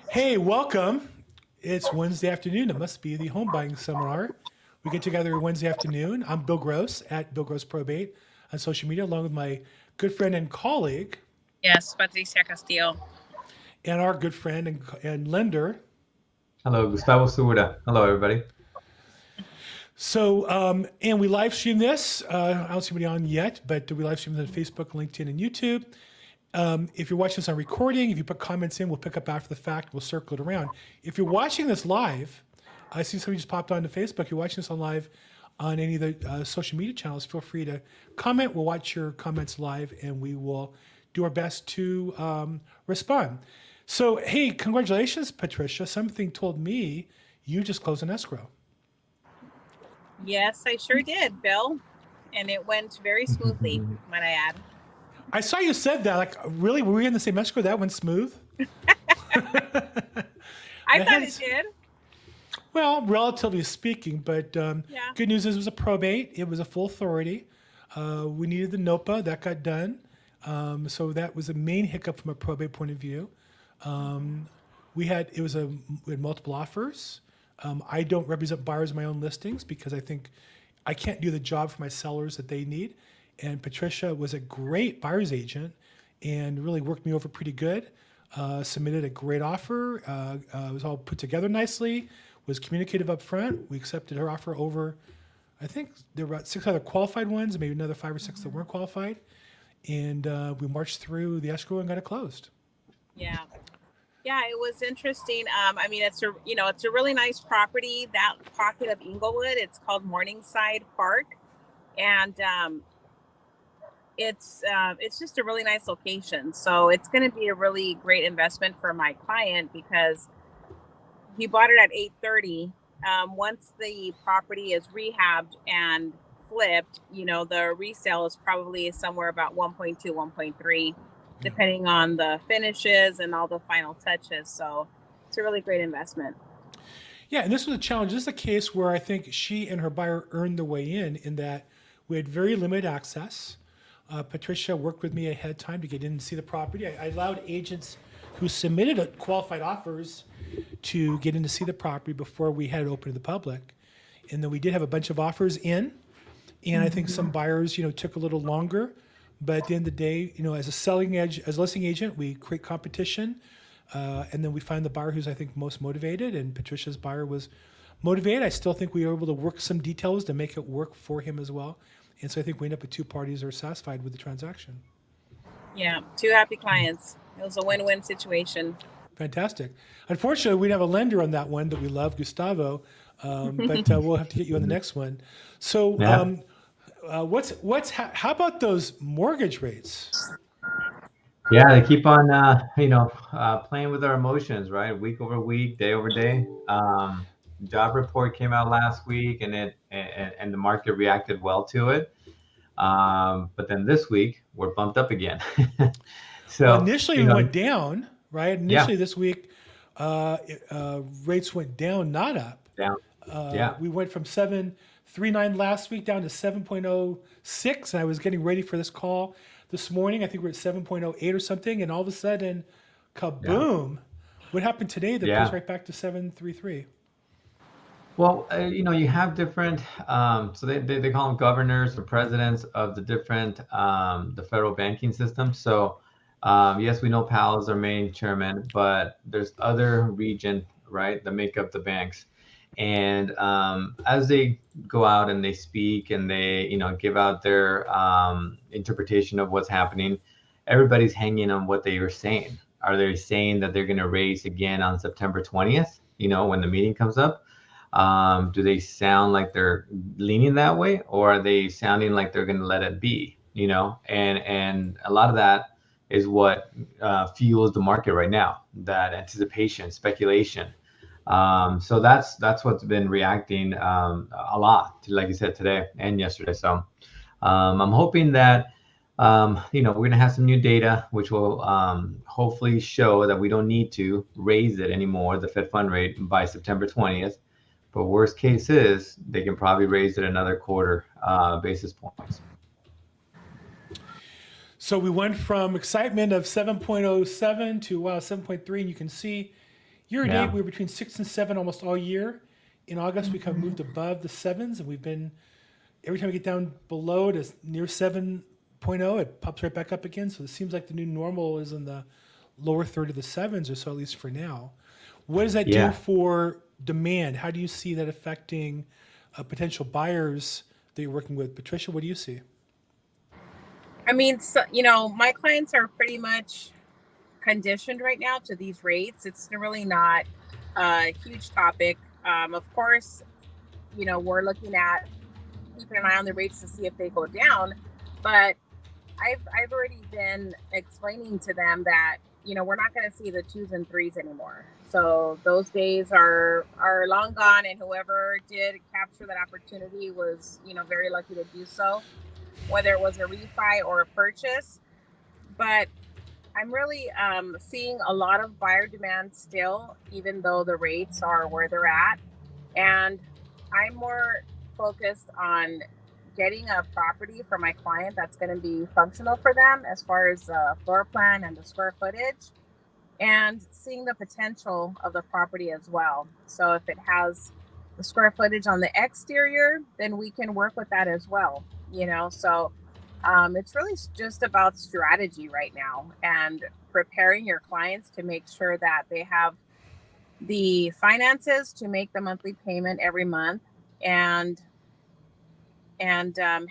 Hey, welcome. It's Wednesday afternoon. It must be the home buying seminar. We get together Wednesday afternoon. I'm Bill Gross at Bill Gross Probate on social media, along with my good friend and colleague, Yes, Patricia Castillo. and our good friend and lender. Hello, Gustavo Segura. Hello, everybody. And we live stream this. I don't see anybody on yet, but we live stream this on Facebook, LinkedIn, and YouTube. If you're watching this on recording, if you put comments in, we'll pick up after the fact. We'll circle it around. If you're watching this live, I see somebody just popped onto Facebook. You're watching this on live on any of the social media channels. Feel free to comment. We'll watch your comments live, and we will do our best to respond. So, hey, congratulations, Patricia. Something told me you just closed an escrow. Yes, I sure did, Bill. And it went very smoothly, might I add. I saw you said that. Like, really? Were we in the same escrow? That went smooth? I thought it did. Well, relatively speaking, but Yeah. good news is it was a probate. It was a full authority. We needed the NOPA. That got done. So that was a main hiccup from a probate point of view. We had multiple offers. I don't represent buyers in my own listings because I think I can't do the job for my sellers that they need. And Patricia was a great buyer's agent and really worked me over pretty good. Submitted a great offer. It was all put together nicely. Was communicative up front. We accepted her offer over, I think there were about 6 other qualified ones, maybe another 5 or 6 that weren't qualified. And we marched through the escrow and got it closed. Yeah. Yeah, it was interesting. I mean, it's a really nice property, that pocket of Inglewood. It's called Morningside Park. And it's just a really nice location. So it's going to be a really great investment for my client because he bought it at 830. Once the property is rehabbed and flipped, the resale is probably somewhere about 1.2, 1.3, depending on the finishes and all the final touches. So it's a really great investment. Yeah, and this was a challenge. This is a case where I think she and her buyer earned their way in that we had very limited access. Patricia worked with me ahead of time to get in and see the property. I allowed agents who submitted qualified offers to get in to see the property before we had it open to the public. And then we did have a bunch of offers in. And I think some buyers, took a little longer. But at the end of the day, as a listing agent, we create competition. And then we find the buyer who's, I think, most motivated. And Patricia's buyer was motivated. I still think we were able to work some details to make it work for him as well. And so I think we end up with 2 parties who are satisfied with the transaction. Yeah, 2 happy clients. It was a win-win situation. Fantastic. Unfortunately, we didn't have a lender on that one that we love, Gustavo, but we'll have to get you on the next one. So how about those mortgage rates? Yeah, they keep on, playing with our emotions, right? Week over week, day over day. Job report came out last week, and the market reacted well to it. But then this week, we're bumped up again. So initially we went down, right? Initially this week, rates went down, not up. Down. We went from 7.39 last week down to 7.06, and I was getting ready for this call this morning. I think we're at 7.08 or something, and all of a sudden, kaboom! Yeah. What happened today that goes right back to 7.33? Well, you have different, so they call them governors or presidents of the different, the federal banking system. So yes, we know Powell is our main chairman, but there's other region, right, that make up the banks. And as they go out and they speak and they, give out their interpretation of what's happening, everybody's hanging on what they are saying. Are they saying that they're going to raise again on September 20th, when the meeting comes up? Do they sound like they're leaning that way, or are they sounding like they're going to let it be? And a lot of that is what fuels the market right now, that anticipation, speculation. So that's what's been reacting a lot to, like you said, today and yesterday. So I'm hoping that we're going to have some new data, which will hopefully show that we don't need to raise it anymore, the Fed fund rate, by September 20th. But worst case is they can probably raise it another quarter basis points. So we went from excitement of 7.07 to wow 7.3, and you can see year to date Yeah. we were between 6 and 7 almost all year. In August we kind of moved above the sevens, and we've been every time we get down below to near 7.0, it pops right back up again. So it seems like the new normal is in the lower third of the sevens or so, at least for now. What does that do Yeah. for demand? How do you see that affecting potential buyers that you're working with? Patricia, what do you see? I mean, so, you know, my clients are pretty much conditioned right now to these rates. It's really not a huge topic. Of course, you know, we're looking at keeping an eye on the rates to see if they go down, but I've already been explaining to them that, you know, we're not going to see the twos and threes anymore. So those days are long gone, and whoever did capture that opportunity was, you know, very lucky to do so, whether it was a refi or a purchase. But I'm really seeing a lot of buyer demand still, even though the rates are where they're at. And I'm more focused on getting a property for my client that's going to be functional for them as far as the floor plan and the square footage, and seeing the potential of the property as well. So if it has the square footage on the exterior, then we can work with that as well, you know. So it's really just about strategy right now and preparing your clients to make sure that they have the finances to make the monthly payment every month, and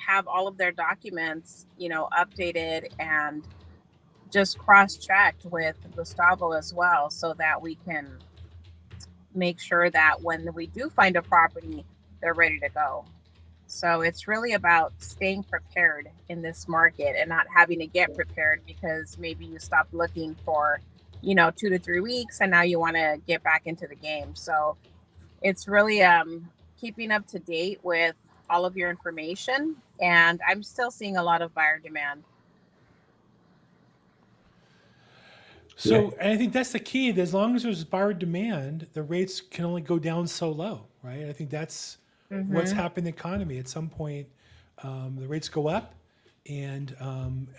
have all of their documents, you know, updated and just cross-checked with Gustavo as well, so that we can make sure that when we do find a property, they're ready to go. So it's really about staying prepared in this market and not having to get prepared because maybe you stopped looking for, you know, 2 to 3 weeks and now you want to get back into the game. So it's really keeping up to date with all of your information. And I'm still seeing a lot of buyer demand. Yeah. So, and I think that's the key. That as long as there's buyer demand, the rates can only go down so low, right? I think that's what's Mm-hmm. happened in the economy. At some point, the rates go up, and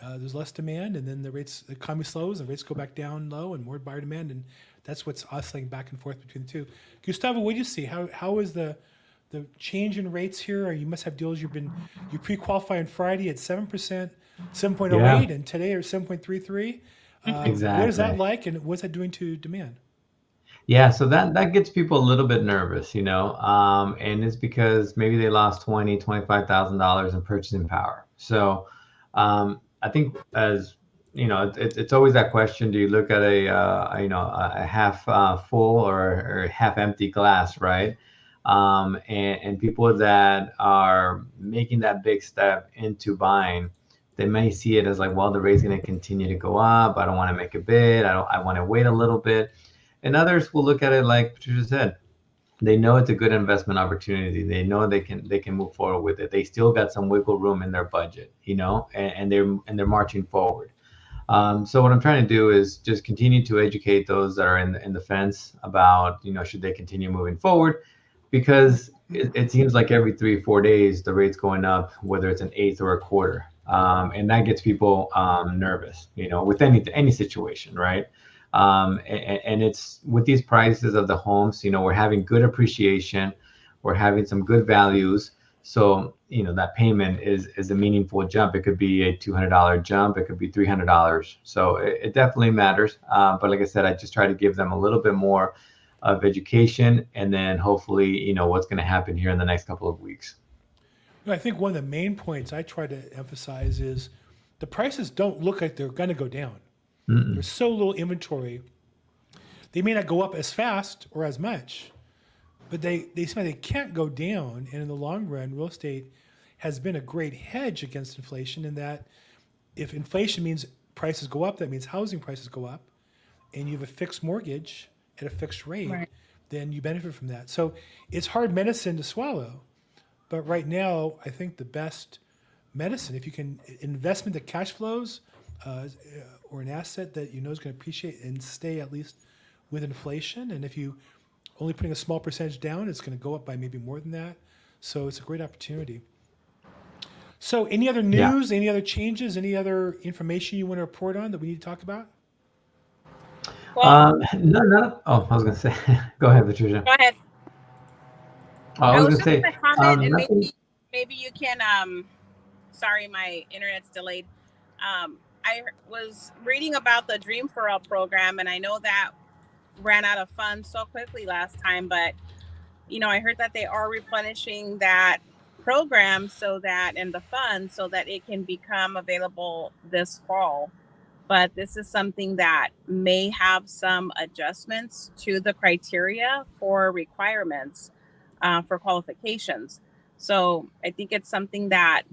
there's less demand, and then the economy slows, and rates go back down low, and more buyer demand, and that's what's oscillating back and forth between the two. Gustavo, what do you see? How is the change in rates here? Or you must have deals you pre-qualify on Friday at 7%, Yeah. 7.08, and today are 7.33. What is that Exactly. like, and what's that doing to demand? Yeah, so that gets people a little bit nervous, and it's because maybe they lost 25,000 dollars in purchasing power. So I think as it's always that question: do you look at a half full or half empty glass, right? And people that are making that big step into buying, they may see it as like, well, the rate's going to continue to go up. I don't want to make a bid. I want to wait a little bit. And others will look at it like Patricia said. They know it's a good investment opportunity. They know they can move forward with it. They still got some wiggle room in their budget, and they're marching forward. So what I'm trying to do is just continue to educate those that are in the fence about, should they continue moving forward, because it seems like every 3 or 4 days the rate's going up, whether it's an eighth or a quarter, and that gets people nervous, with any situation, right? And it's with these prices of the homes, we're having good appreciation, we're having some good values. So, that payment is a meaningful jump. It could be a $200 jump. It could be $300. So it definitely matters. But like I said, I just try to give them a little bit more of education, and then hopefully, what's going to happen here in the next couple of weeks. I think one of the main points I try to emphasize is the prices don't look like they're going to go down. Mm-mm. There's so little inventory. They may not go up as fast or as much, but they say they can't go down. And in the long run, real estate has been a great hedge against inflation, in that if inflation means prices go up, that means housing prices go up, and you have a fixed mortgage at a fixed rate, Right. then you benefit from that. So it's hard medicine to swallow. But right now, I think the best medicine, if you can investment that cash flows, or an asset that you know is going to appreciate and stay at least with inflation. And if you only putting a small percentage down, it's going to go up by maybe more than that. So it's a great opportunity. So any other Yeah. news, any other changes, any other information you want to report on that we need to talk about? Well, No, no. Oh, I was gonna say. Go ahead, Patricia. go ahead. Oh, I I was was gonna just say gonna comment, and nothing. maybe you can. Sorry, my internet's delayed. I was reading about the Dream for All program, and I know that ran out of funds so quickly last time, but I heard that they are replenishing that program so that and the funds so that it can become available this fall. But this is something that may have some adjustments to the criteria for requirements for qualifications. So I think it's something that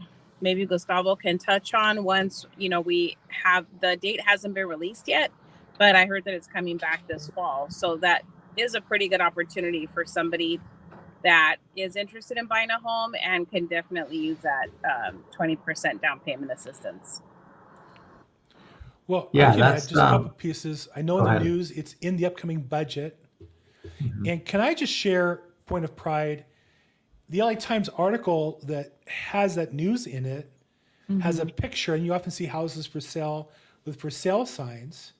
maybe Gustavo can touch on once we have the date hasn't been released yet, but I heard that it's coming back this fall. So that is a pretty good opportunity for somebody that is interested in buying a home and can definitely use that 20% down payment assistance. Well, I Yeah, can add that's just a couple pieces. I know in go the ahead. news, it's in the upcoming budget. Mhm. And can I just share, point of pride, the LA Times article that has that news in it has a picture, and you often see houses for sale with for sale signs.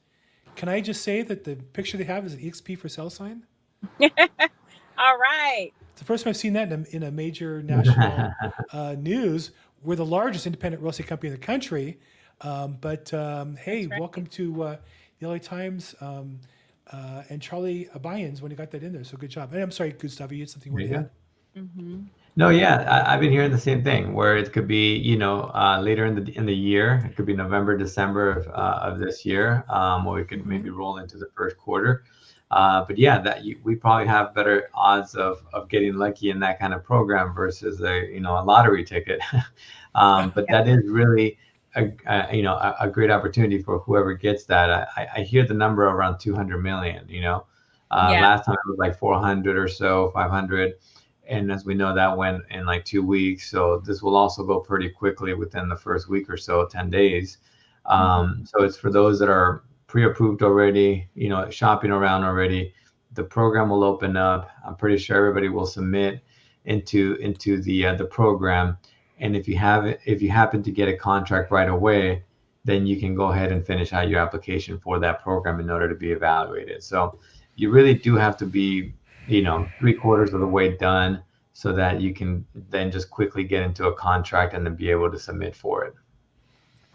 Can I just say that the picture they have is an EXP for sale sign? All right. It's the first time I've seen that in a major national news. We're the largest independent real estate company in the country. Hey, That's right. welcome to the LA Times and Charlie Byans when he got that in there. So good job. And I'm sorry, Gustavo, you had something you There wanted you to go. add? Mm-hmm. No, yeah, I've been hearing the same thing where it could be, later in the year. It could be November, December of this year, or it could maybe roll into the first quarter. But yeah, we probably have better odds of getting lucky in that kind of program versus a lottery ticket. But Yeah. that is really a great opportunity for whoever gets that. I hear the number around 200 million. Yeah. Last time it was like 400 or so, 500. And as we know, that went in like 2 weeks. So this will also go pretty quickly within the first week or so, 10 days. So it's for those that are pre-approved already, shopping around already. The program will open up. I'm pretty sure everybody will submit into the program. And if you happen to get a contract right away, then you can go ahead and finish out your application for that program in order to be evaluated. So you really do have to be, three-quarters of the way done so that you can then just quickly get into a contract and then be able to submit for it.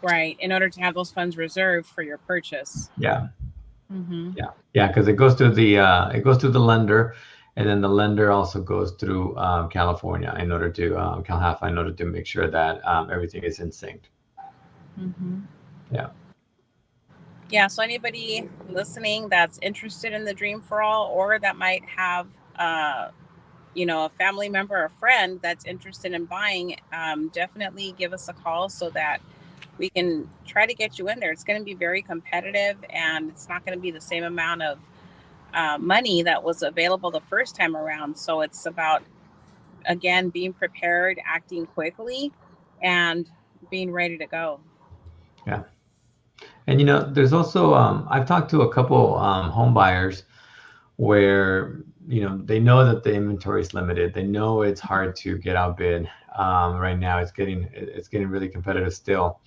Right. In order to have those funds reserved for your purchase. Yeah, Mm-hmm. yeah, because it goes through the lender, and then the lender also goes through California in order to CalHFA in order to make sure that everything is in sync. Mm-hmm. Yeah. Yeah. So anybody listening that's interested in the Dream for All, or that might have, a family member or friend that's interested in buying, definitely give us a call so that we can try to get you in there. It's going to be very competitive, and it's not going to be the same amount of money that was available the first time around. So it's about, again, being prepared, acting quickly, and being ready to go. Yeah. And there's also I've talked to a couple home buyers where they know that the inventory is limited. They know it's hard to get outbid. Right now, it's getting really competitive still.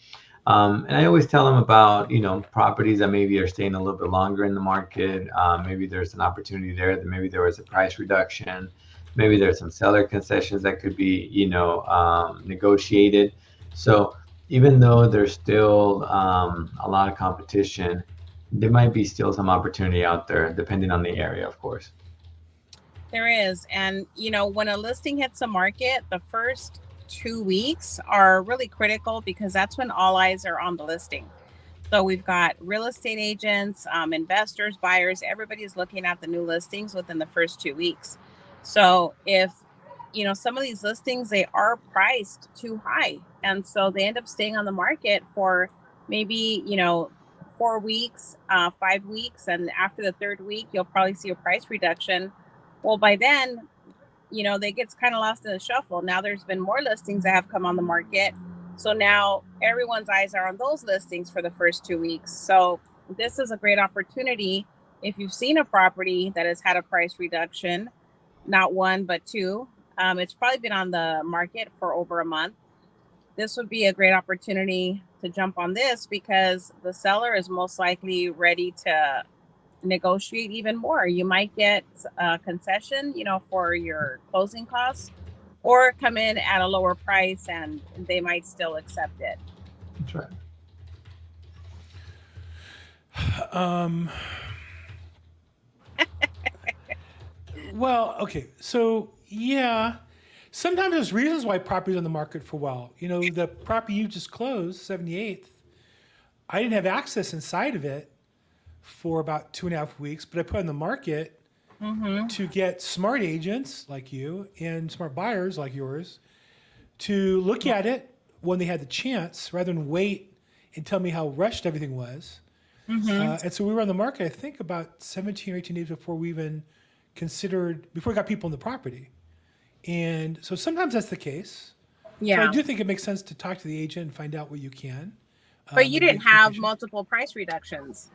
And I always tell them about properties that maybe are staying a little bit longer in the market. Maybe there's an opportunity there. That maybe there was a price reduction. Maybe there's some seller concessions that could be negotiated. So even though there's still a lot of competition, there might be still some opportunity out there, depending on the area, of course. There is. And, when a listing hits the market, the first 2 weeks are really critical because that's when all eyes are on the listing. So we've got real estate agents, investors, buyers, everybody's looking at the new listings within the first 2 weeks. So if, some of these listings, they are priced too high. And so they end up staying on the market for maybe, 4 weeks, 5 weeks. And after the third week, you'll probably see a price reduction. Well, by then, they get kind of lost in the shuffle. Now there's been more listings that have come on the market. So now everyone's eyes are on those listings for the first 2 weeks. So this is a great opportunity. If you've seen a property that has had a price reduction, not one, but two, it's probably been on the market for over a month. this would be a great opportunity to jump on this because the seller is most likely ready to negotiate even more. You might get a concession, for your closing costs, or come in at a lower price and they might still accept it. That's right. Well, okay. So, yeah, sometimes there's reasons why property's on the market for a while. The property you just closed, 78th, I didn't have access inside of it for about 2.5 weeks, but I put it on the market to get smart agents like you and smart buyers like yours to look at it when they had the chance rather than wait and tell me how rushed everything was. And so we were on the market, I think, about 17 or 18 days before we even before we got people in the property. And so sometimes that's the case. Yeah. So I do think it makes sense to talk to the agent and find out what you can. But you didn't have expectations. multiple price reductions.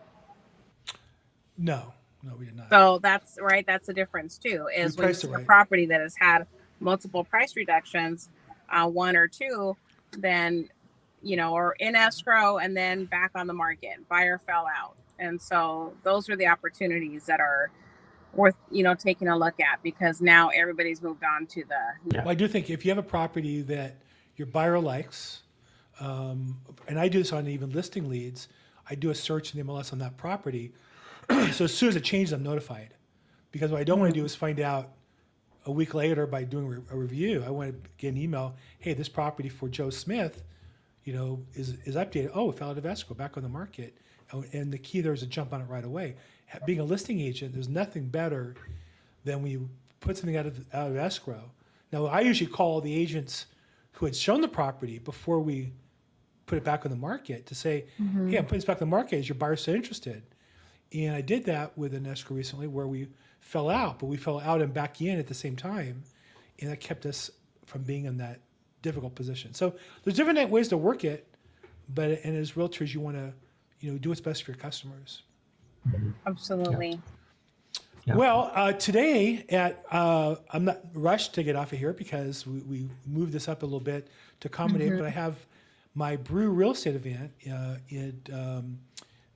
No, we did not. So that's right. That's the difference too, is when priced it's it a right. property that has had multiple price reductions, one or two, then, or in escrow and then back on the market, buyer fell out. And so those are the opportunities that are worth, taking a look at because now everybody's moved on to the. Well, I do think if you have a property that your buyer likes, and I do this on even listing leads, I do a search in the MLS on that property. So as soon as it changes, I'm notified. Because what I don't want to do is find out a week later by doing a review. I want to get an email, hey, this property for Joe Smith, is updated. Oh, it fell out of escrow, back on the market. And the key there is to jump on it right away. Being a listing agent, there's nothing better than when you put something out of escrow. Now, I usually call the agents who had shown the property before we put it back on the market to say, hey, I'm putting this back on the market. Is your buyer still interested? And I did that with an escrow recently where we fell out, but we fell out and back in at the same time. And that kept us from being in that difficult position. So there's different ways to work it, and as realtors, you want to, do what's best for your customers. Absolutely. Yeah. Well, today I'm not rushed to get off of here because we moved this up a little bit to accommodate, but I have my Brew real estate event in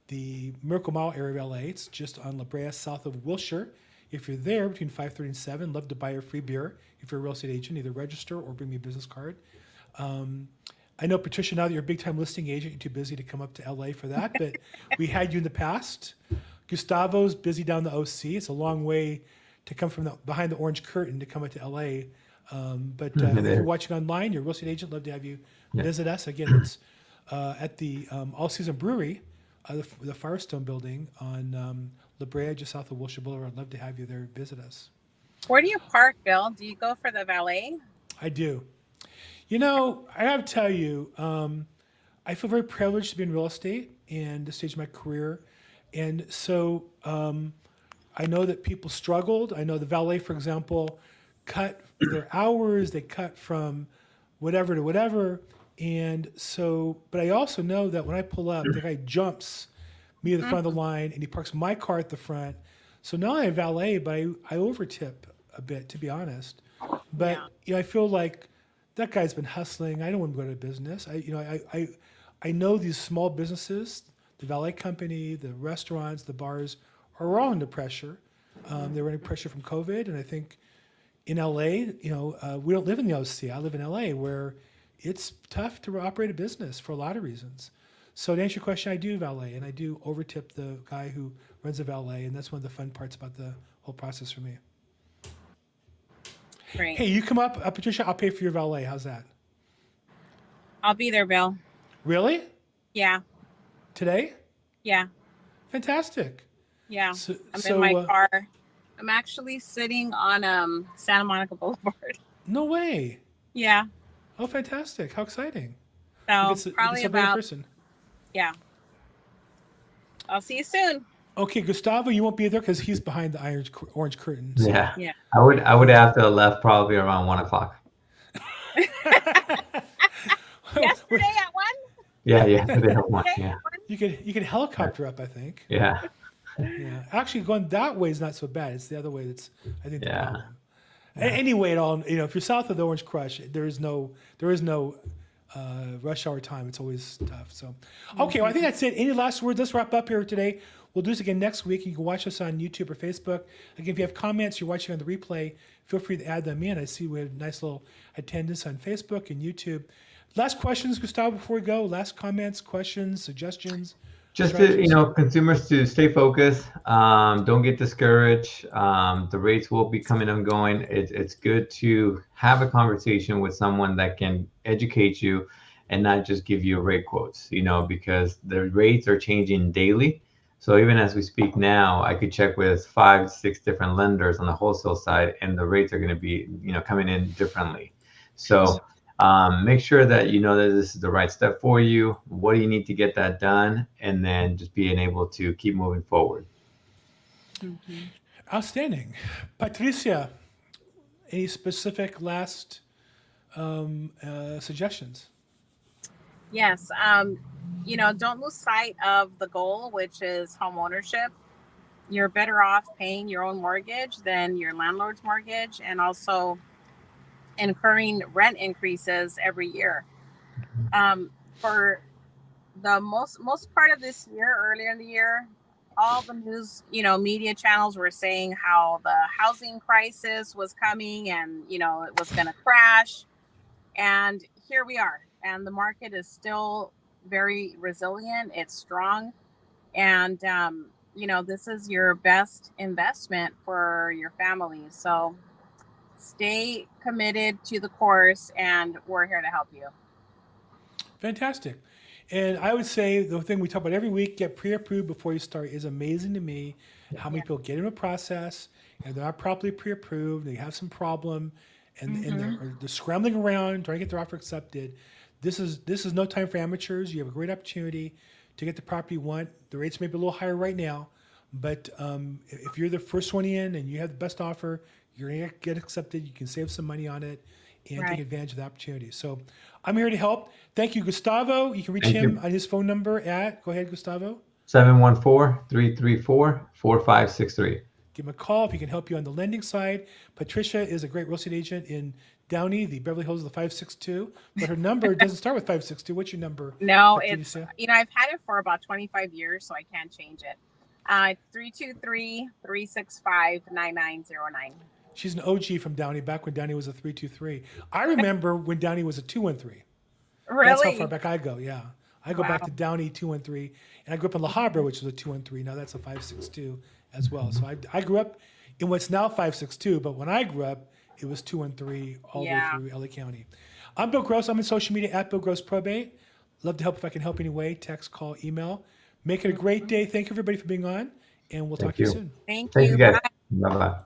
the Miracle Mile area of LA. It's just on La Brea, south of Wilshire. If you're there between 5:30 and 7, love to buy a free beer. If you're a real estate agent, either register or bring me a business card. I know, Patricia, now that you're a big-time listing agent, you're too busy to come up to LA for that, but we had you in the past. Gustavo's busy down the OC. It's a long way to come from behind the orange curtain to come up to LA. But if you're watching online, you're a real estate agent, love to have you visit us. Again, it's at the All Season Brewery, the Firestone building on La Brea, just south of Wilshire Boulevard. I'd love to have you there visit us. Where do you park, Bill? Do you go for the valet? I do. I have to tell you, I feel very privileged to be in real estate and this stage of my career. And so I know that people struggled. I know the valet, for example, cut their hours. They cut from whatever to whatever. And so, but I also know that when I pull up, the guy jumps me at the front of the line and he parks my car at the front. So now I have valet, but I overtip a bit, to be honest. But I feel like that guy's been hustling. I don't want to go to business. I know these small businesses, the valet company, the restaurants, the bars, are all under pressure. They're under pressure from COVID, and I think in LA, we don't live in the OC. I live in LA, where it's tough to operate a business for a lot of reasons. So to answer your question, I do valet, and I do overtip the guy who runs the valet, and that's one of the fun parts about the whole process for me. Great. Hey, you come up, Patricia, I'll pay for your valet. How's that? I'll be there, Bill. Really? Yeah. Today? Yeah. Fantastic. Yeah. So, I'm in my car. I'm actually sitting on Santa Monica Boulevard. No way. Yeah. Oh, fantastic. How exciting. So you get probably to celebrate in about person. Yeah. I'll see you soon. Okay, Gustavo, you won't be there because he's behind the orange curtain. So. Yeah. Yeah. I would have to have left probably around 1:00. Yesterday at 1? Yeah. They have one. Okay. Yeah. You could helicopter up, I think. Yeah. Yeah. Actually, going that way is not so bad. It's the other way that's, I think, the Yeah. problem. Anyway, if you're south of the Orange Crush, there is no rush hour time. It's always tough. So, okay, well, I think that's it. Any last words? Let's wrap up here today. We'll do this again next week. You can watch us on YouTube or Facebook. Again, if you have comments, you're watching on the replay, feel free to add them in. I see we have nice little attendance on Facebook and YouTube. Last questions, Gustavo, before we go? Last comments, questions, suggestions? Just to, consumers to stay focused. Don't get discouraged. The rates will be coming and going. It's good to have a conversation with someone that can educate you and not just give you rate quotes, because the rates are changing daily. So even as we speak now, I could check with 5, 6 different lenders on the wholesale side, and the rates are going to be, coming in differently. So make sure that you know that this is the right step for you. What do you need to get that done? And then just being able to keep moving forward. Mm-hmm. Outstanding. Patricia, any specific last suggestions? Yes. Don't lose sight of the goal, which is home ownership. You're better off paying your own mortgage than your landlord's mortgage, and also incurring rent increases every year. For the most part of this year, earlier in the year, all the news, media channels were saying how the housing crisis was coming and, it was going to crash. And here we are. And the market is still very resilient. It's strong. And, this is your best investment for your family. So stay committed to the course, and we're here to help you. Fantastic. And I would say the thing we talk about every week, get pre-approved before you start, is amazing to me. How many people get in a process and they're not properly pre-approved, they have some problem, and they're scrambling around trying to get their offer accepted. This is no time for amateurs. You have a great opportunity to get the property you want. The rates may be a little higher right now, but if you're the first one in and you have the best offer, you're going to get accepted. You can save some money on it and take advantage of the opportunity. So I'm here to help. Thank you, Gustavo. You can reach him on his phone number at, go ahead, Gustavo. 714-334-4563. Give him a call if he can help you on the lending side. Patricia is a great real estate agent in Downey, the Beverly Hills of the 562, but her number doesn't start with 562. What's your number? No, Patricia? It's, I've had it for about 25 years, so I can't change it. 323-365-9909. She's an OG from Downey, back when Downey was a 323. I remember when Downey was a 213. Really? That's how far back I go, yeah. I go back to Downey 213, and I grew up in La Habra, which was a 213. Now that's a 562 as well. So I grew up in what's now 562, but when I grew up, it was 213 all the way through LA County. I'm Bill Gross. I'm on social media at Bill Gross Probate. Love to help if I can help any way. Text, call, email. Make it a great day. Thank you, everybody, for being on, and we'll talk to you soon. Thank you. Bye. Bye-bye.